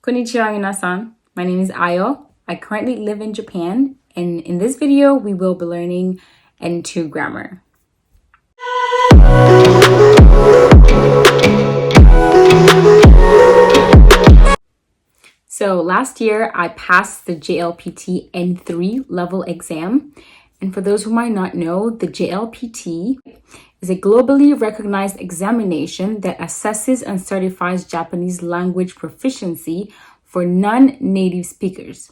Konnichiwa minasan. My name is Ayo. I currently live in Japan, and in this video, we will be learning N2 grammar. So last year, I passed the JLPT N3 level exam. And for those who might not know, the JLPT is a globally recognized examination that assesses and certifies Japanese language proficiency for non-native speakers.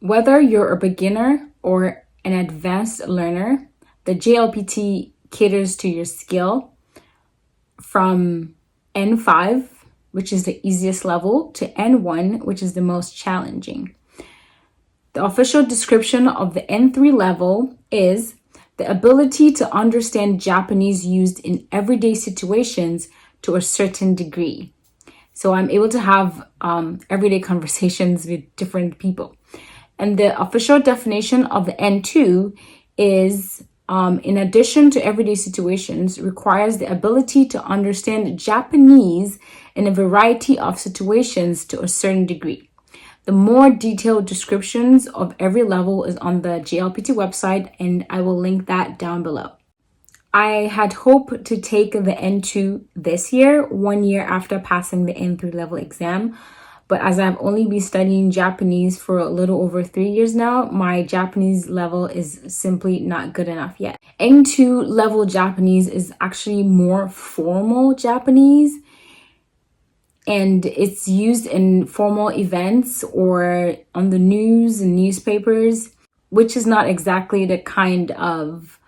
Whether you're a beginner or an advanced learner, the JLPT caters to your skill from N5, which is the easiest level, to N1, which is the most challenging. The official description of the N3 level is the ability to understand Japanese used in everyday situations to a certain degree. So I'm able to have everyday conversations with different people. And the official definition of the N2 is, in addition to everyday situations, requires the ability to understand Japanese in a variety of situations to a certain degree. The more detailed descriptions of every level is on the JLPT website, and I will link that down below. I had hoped to take the N2 this year, 1 year after passing the N3 level exam. But as I've only been studying Japanese for a little over 3 years now, my Japanese level is simply not good enough yet. N2 level Japanese is actually more formal Japanese, and it's used in formal events or on the news and newspapers, which is not exactly the kind of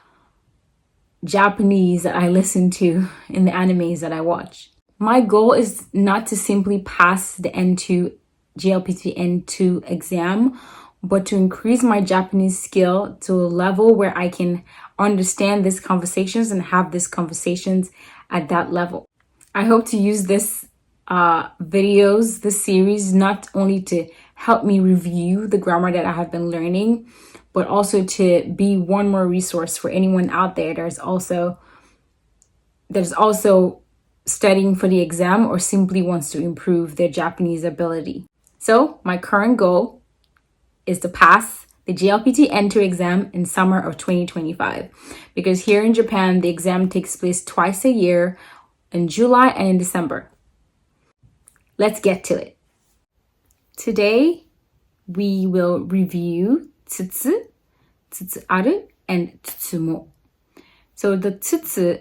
Japanese that I listen to in the animes that I watch. My goal is not to simply pass the N2 JLPT N2 exam, but to increase my Japanese skill to a level where I can understand these conversations and have these conversations at that level. I hope to use this this series, not only to help me review the grammar that I have been learning, but also to be one more resource for anyone out there that's also studying for the exam or simply wants to improve their Japanese ability. So my current goal is to pass the JLPT N2 exam in summer of 2025, because here in Japan, the exam takes place twice a year, in July and in December. Let's get to it. Today, we will review tsu, aru, and tsumo. So the tsu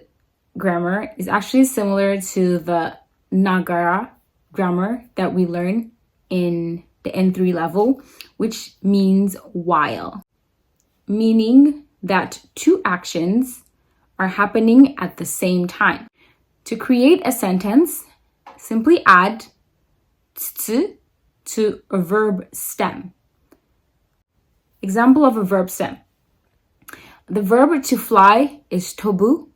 grammar is actually similar to the nagara grammar that we learn in the N3 level, which means while, meaning that two actions are happening at the same time. To create a sentence, simply add tsu to a verb stem. Example of a verb stem. The verb to fly is tobu,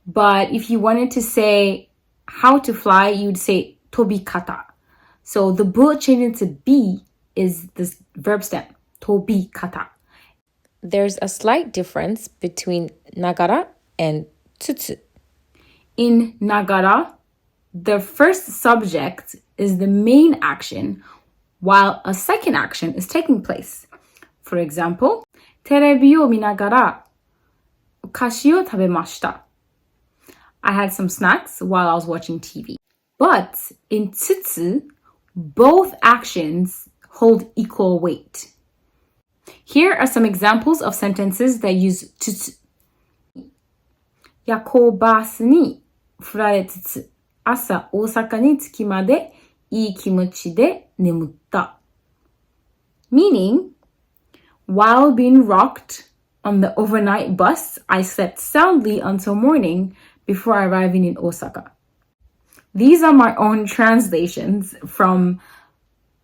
but if you wanted to say how to fly, you'd say tobikata. So the bu changing to be is this verb stem, tobikata. There's a slight difference between nagara and tsutsu. In nagara, the first subject is the main action, while a second action is taking place. For example, テレビを見ながらお菓子を食べました. I had some snacks while I was watching TV. But in tsutsu, both actions hold equal weight. Here are some examples of sentences that use tsutsu. 夜行バスに振られつつ朝大阪に着きまでいい気持ちで眠った. Meaning, while being rocked on the overnight bus, I slept soundly until morning before arriving in Osaka. These are my own translations from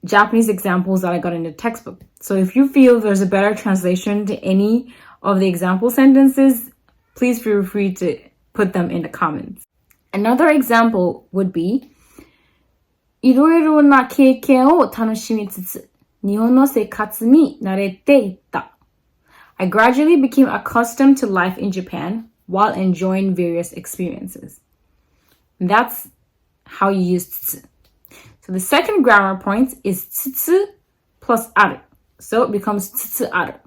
Japanese examples that I got in the textbook. So if you feel there's a better translation to any of the example sentences, please feel free to put them in the comments. Another example would be いろいろな経験を楽しみつつ日本の生活に慣れていった. I gradually became accustomed to life in Japan while enjoying various experiences. And that's how you use tsu. So the second grammar point is つつ plus ある. So it becomes つつある.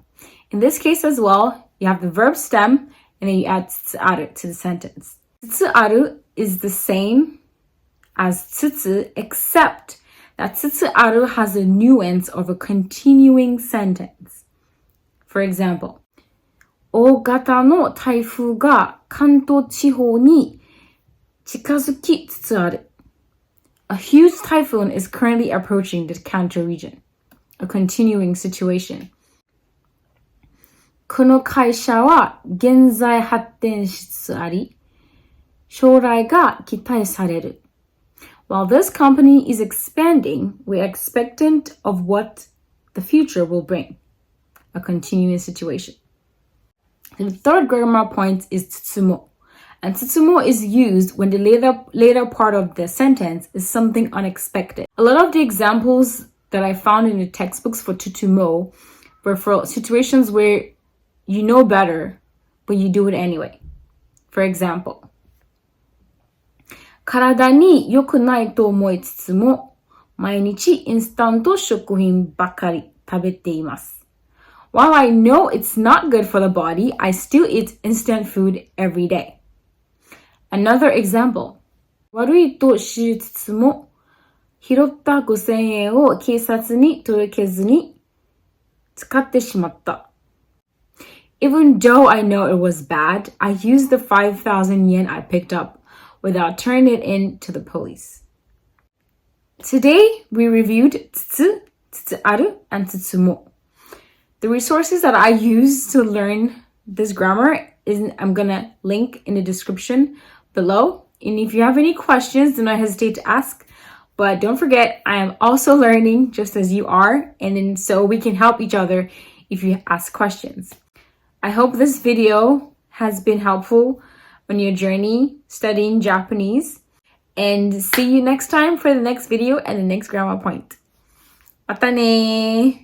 In this case as well, you have the verb stem and then you add つつある to the sentence. つつある is the same as つつ, except that つつある has a nuance of a continuing sentence. For example, 大型の台風が関東地方に近づきつつある. A huge typhoon is currently approaching the Kanto region. A continuing situation. この会社は現在発展しつつあり、将来が期待される. While this company is expanding, we're expectant of what the future will bring. A continuing situation. The third grammar point is つつも. And つつも is used when the later part of the sentence is something unexpected. A lot of the examples that I found in the textbooks for つつも were for situations where you know better, but you do it anyway. For example, 体に良くないと思いつつも、毎日インスタント食品ばかり食べています. While I know it's not good for the body, I still eat instant food every day. Another example. 悪いと知りつつも、拾った5000円を警察に届けずに使ってしまった. Even though I know it was bad, I used the 5,000 yen I picked up without turning it in to the police. Today, we reviewed つつ、つつある, and つつも. The resources that I use to learn this grammar I'm gonna link in the description below. And if you have any questions, do not hesitate to ask. But don't forget, I am also learning just as you are. And then so we can help each other if you ask questions. I hope this video has been helpful on your journey studying Japanese. And see you next time for the next video and the next grammar point. またねー。